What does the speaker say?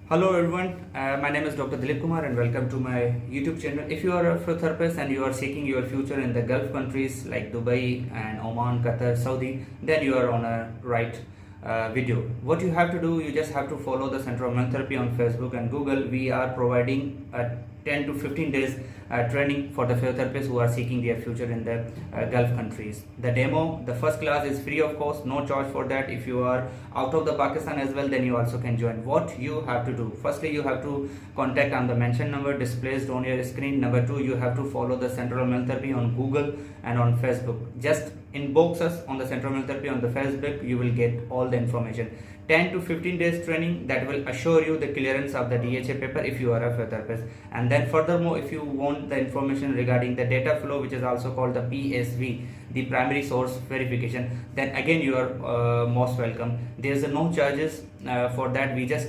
Hello everyone, my name is Dr. Dilip Kumar and welcome to my YouTube channel. If you are a physiotherapist and you are seeking your future in the Gulf countries like Dubai and Oman, Qatar, Saudi, then you are on a right video. What you have to do, you just have to follow the Center of Mental Therapy on Facebook and Google. We are providing 10 to 15 days training for the physiotherapists who are seeking their future in the Gulf countries. The demo, the first class is free of course, no charge for that. If you are out of the Pakistan as well, then you also can join. What you have to do, firstly you have to contact on the mentioned number displayed on your screen. Number two, you have to follow the Center of Mental Therapy on Google and on Facebook. Just inbox us on the Center of Mental Therapy on the Facebook, you will get all the information. 10 to 15 days training that will assure you the clearance of the DHA paper if you are a physiotherapist. And then furthermore, if you want the information regarding the data flow, which is also called the PSV, the primary source verification, then again you are most welcome. There is no charges for that. We just